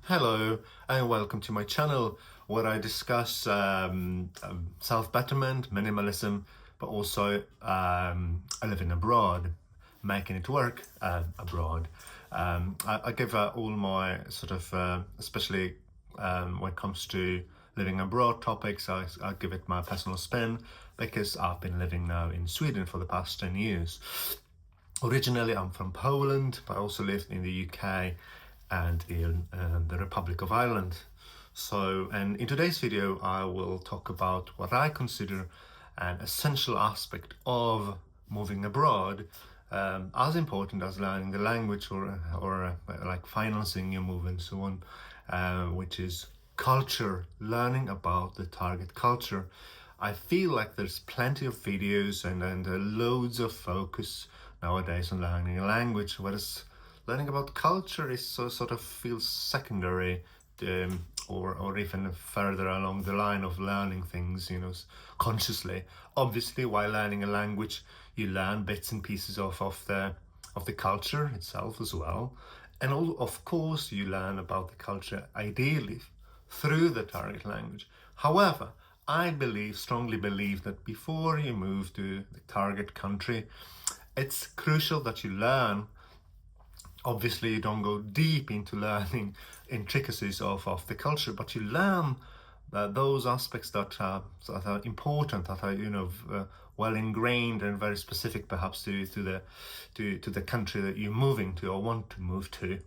Hello and welcome to my channel where I discuss self-betterment, minimalism, but also living abroad, making it work abroad. I give all my sort of, especially when it comes to living abroad topics, I give it my personal spin because I've been living now in Sweden for the past 10 years. Originally, I'm from Poland, but I also lived in the UK and in the Republic of Ireland. And in today's video, I will talk about what I consider an essential aspect of moving abroad, as important as learning the language or like financing your move and so on, which is culture, learning about the target culture. I feel like there's plenty of videos and loads of focus nowadays on learning a language, whereas learning about culture is sort of feels secondary, or even further along the line of learning things, consciously. Obviously, while learning a language, you learn bits and pieces of the culture itself as well, and of course you learn about the culture ideally through the target language. However, I strongly believe that before you move to the target country, it's crucial that you learn. Obviously, you don't go deep into learning intricacies of the culture, but you learn those aspects that are important, that are well ingrained and very specific, perhaps to the country that you're moving to or want to move to.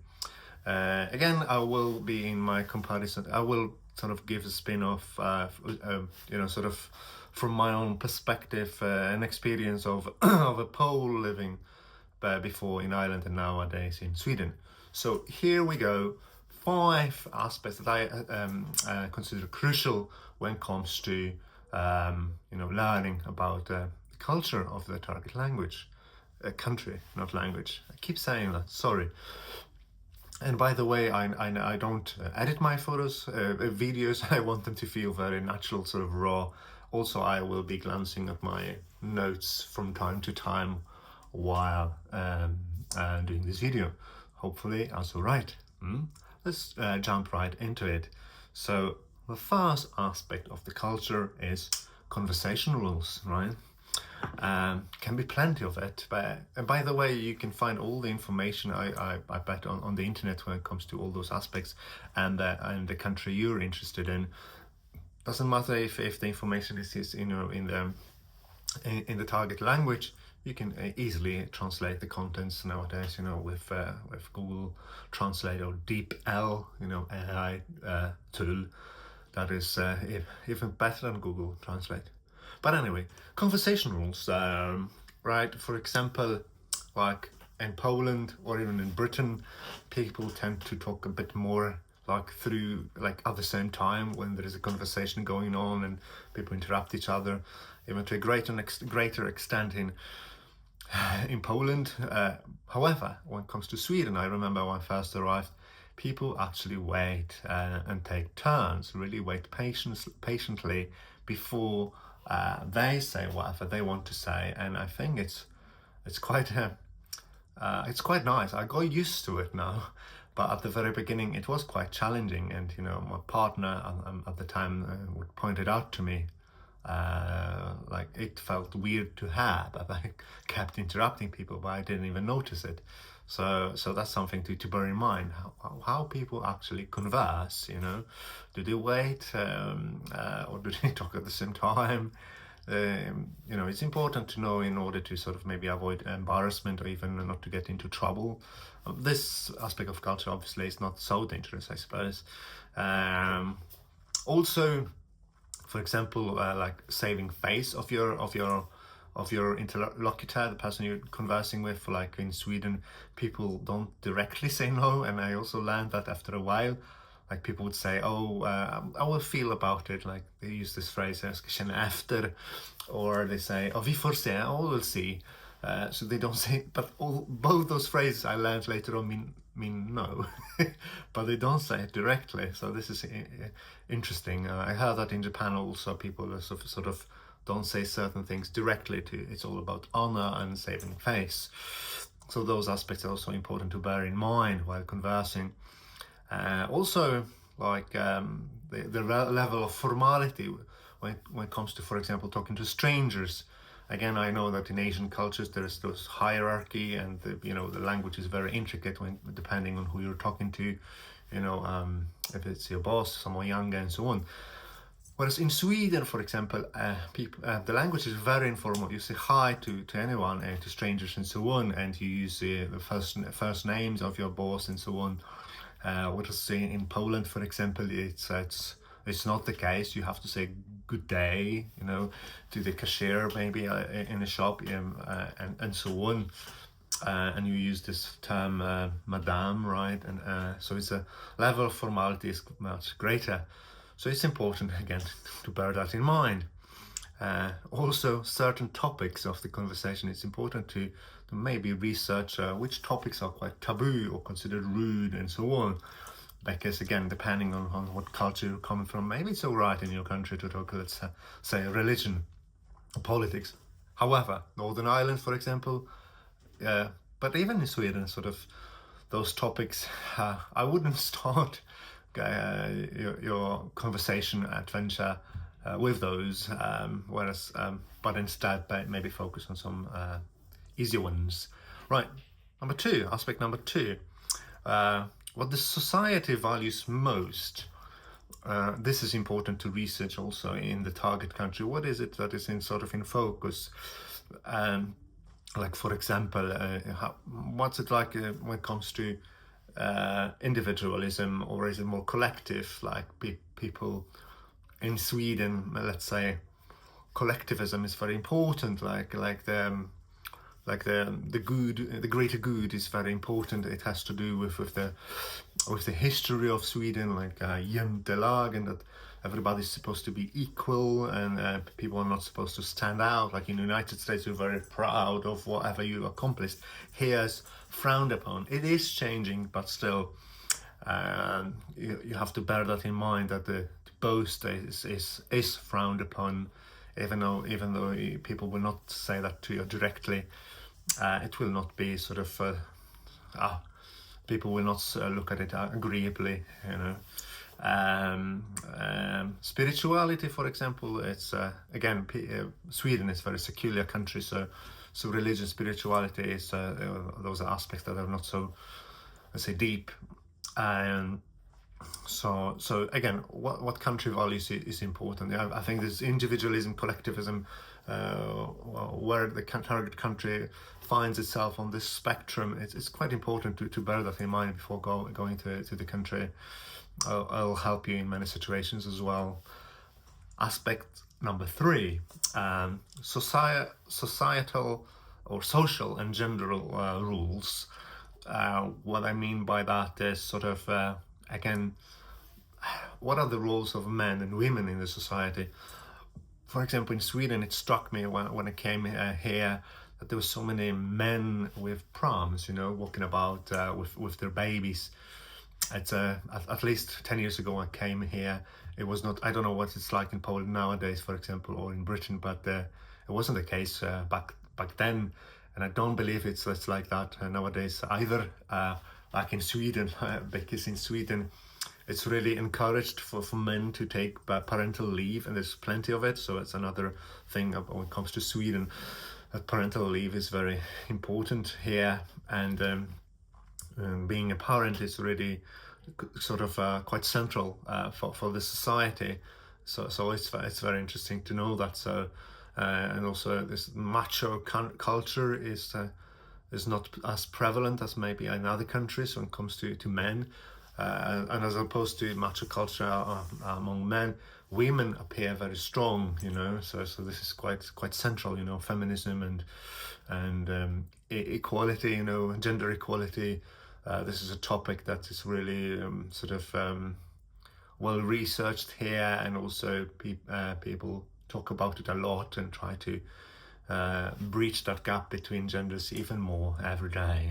Again, I will be in my comparison. I will sort of give a spin off, sort of from my own perspective, an experience of of a Pole living before in Ireland and nowadays in Sweden. So here we go. 5 aspects that I consider crucial when it comes to learning about the culture of the target language, country, not language. I keep saying that. Sorry. And by the way, I don't edit my videos. I want them to feel very natural, sort of raw. Also, I will be glancing at my notes from time to time while doing this video. Hopefully that's all right. Let's jump right into it. So the first aspect of the culture is conversation rules, right? Can be plenty of it, but and by the way, you can find all the information I bet on the internet when it comes to all those aspects and the country you're interested in. Doesn't matter if the information is in the target language. You can easily translate the contents nowadays, with Google Translate or DeepL, AI tool that is even better than Google Translate. But anyway, conversation rules, right? For example, like in Poland or even in Britain, people tend to talk a bit more at the same time when there is a conversation going on and people interrupt each other, even to a greater extent in Poland. However, when it comes to Sweden, I remember when I first arrived, people actually wait and take turns, really wait patiently before they say whatever they want to say, and I think it's quite nice. I got used to it now, but at the very beginning it was quite challenging, and my partner at the time would point it out to me. Like it felt weird to have, but I kept interrupting people, but I didn't even notice it. So that's something to bear in mind, how people actually converse. Do they wait or do they talk at the same time? It's important to know in order to sort of maybe avoid embarrassment or even not to get into trouble. This aspect of culture obviously is not so dangerous, I suppose. Also, for example, like saving face of your interlocutor, the person you're conversing with. Like in Sweden, people don't directly say no, and I also learned that after a while. Like people would say, "Oh, I will feel about it." Like they use this phrase, "Jag ska känna efter," or they say, "Oh, vi får se," "Oh, we'll see." So they don't say, but both those phrases I learned later on mean no, but they don't say it directly. So this is interesting. I heard that in Japan also people sort of don't say certain things directly. It's all about honor and saving face. So those aspects are also important to bear in mind while conversing. Also, like the level of formality when it comes to, for example, talking to strangers. Again, I know that in Asian cultures there's this hierarchy, and the language is very intricate when depending on who you're talking to. If it's your boss, someone younger, and so on. Whereas in Sweden, for example, the language is very informal. You say hi to anyone, to strangers, and so on, and you use the first names of your boss and so on. What I say in Poland, for example, it's not the case. You have to say good day, to the cashier maybe in a shop, and so on. And you use this term madame, right? And so it's a level of formality is much greater. So it's important, again, to bear that in mind. Also, certain topics of the conversation, it's important to maybe research which topics are quite taboo or considered rude and so on. Because, again, depending on what culture you're coming from, maybe it's all right in your country to talk, let's say, religion or politics. However, Northern Ireland, for example, but even in Sweden, sort of those topics, I wouldn't start your conversation adventure with those, but instead maybe focus on some easier ones. Right, aspect number two, what the society values most. This is important to research also in the target country. What is it that is in focus? Like, for example, what's it like when it comes to individualism, or is it more collective? Like people in Sweden, let's say, collectivism is very important. Like the good, the greater good is very important. It has to do with the history of Sweden, like Jantelag, and that everybody's supposed to be equal, and people are not supposed to stand out. Like in the United States, you're very proud of whatever you accomplished. Here it's frowned upon. It is changing, but still, you have to bear that in mind, that the boast is frowned upon, even though people will not say that to you directly. It will not be people will not look at it agreeably, spirituality, for example, it's again, Sweden is a very secular country, so religious spirituality is those are aspects that are not so, let's say, deep. So again, what country values is important. I think this individualism, collectivism, where the target country finds itself on this spectrum, it's quite important to bear that in mind before going to the country. I'll help you in many situations as well. Aspect number three, societal or social and gender rules. What I mean by that is again, what are the roles of men and women in the society? For example, in Sweden, it struck me when I came here that there were so many men with prams, walking about with their babies. It's at least 10 years ago I came here, it was not, I don't know what it's like in Poland nowadays, for example, or in Britain, but it wasn't the case back then, and I don't believe it's like that nowadays either, like in Sweden, because in Sweden it's really encouraged for men to take parental leave, and there's plenty of it. So it's another thing when it comes to Sweden, that parental leave is very important here, and being a parent is really quite central for the society. So it's very interesting to know that. So and also this macho culture is not as prevalent as maybe in other countries when it comes to men. And as opposed to macho culture among men, women appear very strong, so this is quite central, feminism and equality, gender equality. This is a topic that is really well researched here, and also people talk about it a lot and try to breach that gap between genders even more every day,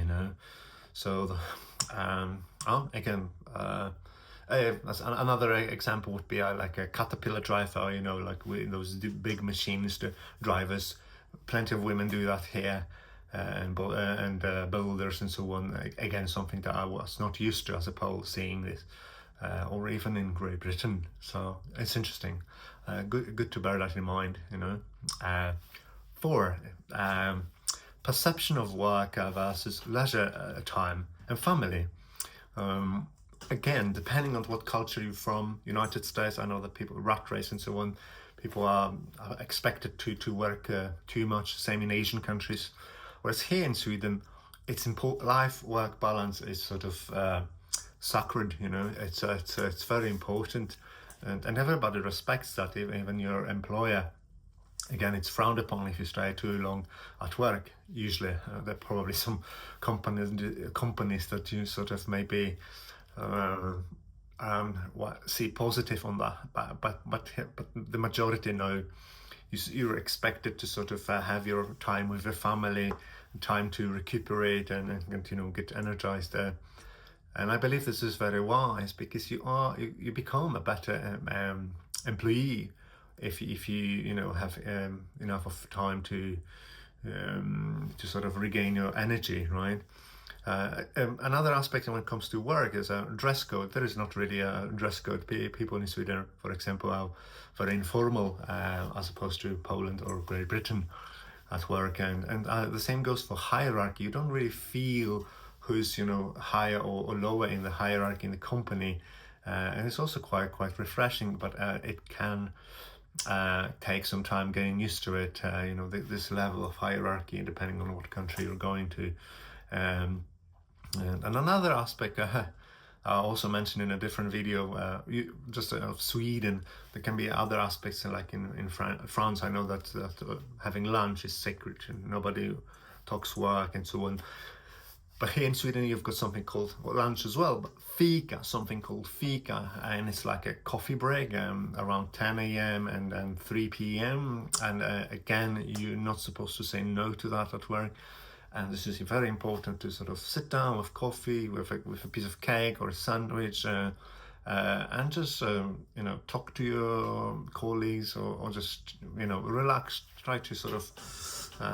So again, another example would be like a caterpillar driver, like with those big machines, the drivers. Plenty of women do that here. and builders and so on. Again, something that I was not used to as a Pole, seeing this, or even in Great Britain. So it's interesting. Good to bear that in mind, you know. 4. Perception of work versus leisure time and family. Again, depending on what culture you're from, United States, I know that people rat race and so on. People are expected to work too much. Same in Asian countries. Whereas here in Sweden, it's important. Life-work balance is sort of sacred. It's very important, and everybody respects that. Even your employer. Again, it's frowned upon if you stay too long at work. Usually, there are probably some companies that you sort of maybe see positive on that, but the majority know you're expected to sort of have your time with your family, time to recuperate and get energized there. And I believe this is very wise, because you become a better employee if you have enough of time to sort of regain your energy, right? Another aspect when it comes to work is a dress code. There is not really a dress code. People in Sweden, for example, are very informal as opposed to Poland or Great Britain at work, and the same goes for hierarchy. You don't really feel who's higher or lower in the hierarchy in the company, and it's also quite refreshing, but it can take some time getting used to it. This level of hierarchy, depending on what country you're going to. And another aspect I also mentioned in a different video, of Sweden. There can be other aspects, like in France. I know that having lunch is sacred, and nobody talks work and so on. But here in Sweden, you've got something called lunch as well, but something called fika, and it's like a coffee break around 10 a.m. and 3 p.m. And again, you're not supposed to say no to that at work. And this is very important, to sort of sit down with coffee, with a piece of cake or a sandwich, and just talk to your colleagues, or just relax. Try to sort of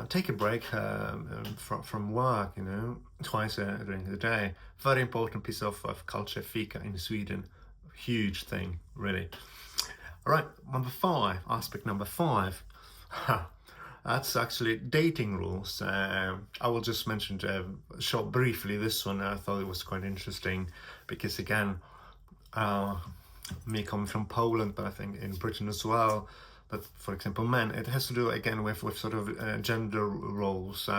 take a break from work, twice during the day. Very important piece of culture, fika in Sweden. Huge thing, really. All right, aspect number 5. That's actually dating rules. I will just mention briefly this one. I thought it was quite interesting, because again, me coming from Poland, but I think in Britain as well, but for example, men, it has to do again with sort of gender roles.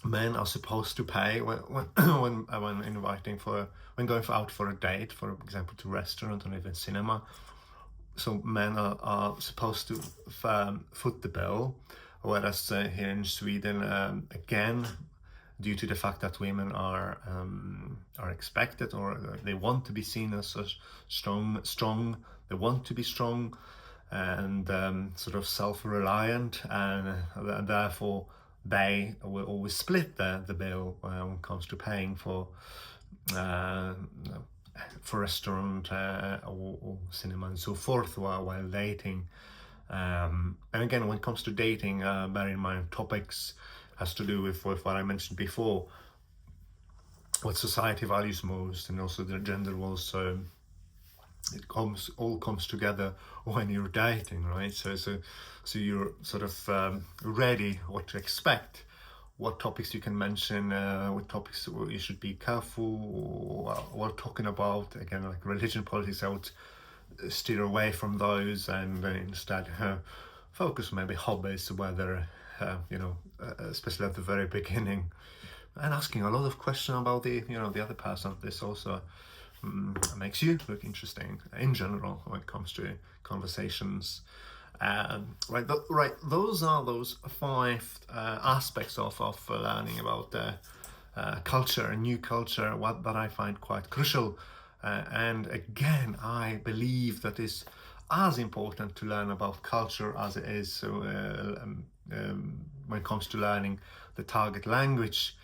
Men are supposed to pay when when going out for a date, for example, to restaurant or even cinema. So men are supposed to foot the bill, whereas here in Sweden, again, due to the fact that women are expected, or they want to be seen as strong, they want to be strong and sort of self-reliant, and therefore they will always split the bill when it comes to paying for restaurant or cinema and so forth while dating. And again, when it comes to dating, bear in mind topics has to do with what I mentioned before, what society values most, and also the gender roles. So it all comes together when you're dating, right? So you're sort of ready what to expect, what topics you can mention, what topics you should be careful while talking about. Again, like religion, politics, I would steer away from those, and instead focus maybe hobbies, whether especially at the very beginning, and asking a lot of questions about the other person. This also makes you look interesting in general when it comes to conversations. Right. Those are those 5 aspects of learning about culture, new culture, that I find quite crucial. And again, I believe that is as important to learn about culture as it is when it comes to learning the target language.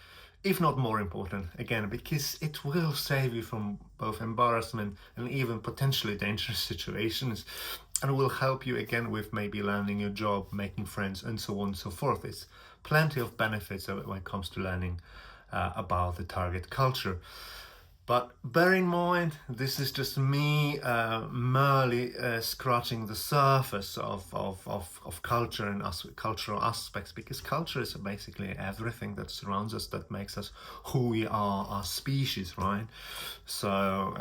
if not more important, again, because it will save you from both embarrassment and even potentially dangerous situations, and will help you again with maybe learning your job, making friends, and so on and so forth. There's plenty of benefits when it comes to learning about the target culture. But bear in mind, this is just me merely scratching the surface of culture and cultural aspects, because culture is basically everything that surrounds us, that makes us who we are, our species, right? So,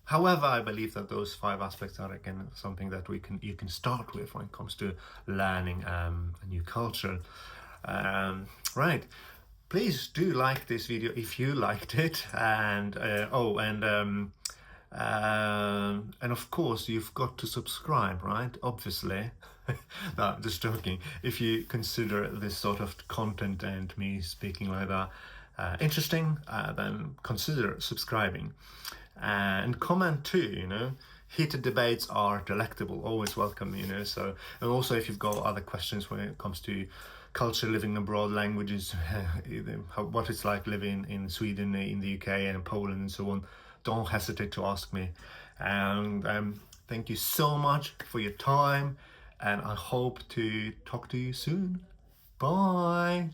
however, I believe that those 5 aspects are again something that you can start with when it comes to learning a new culture. Right. Please do like this video if you liked it, and and of course you've got to subscribe, right? Obviously. No, just joking. If you consider this sort of content and me speaking like that interesting, then consider subscribing and comment too. Heated debates are delectable, always welcome. So, and also if you've got other questions when it comes to culture, living abroad, languages, what it's like living in Sweden, in the UK, and Poland, and so on, don't hesitate to ask me. And thank you so much for your time, and I hope to talk to you soon. Bye.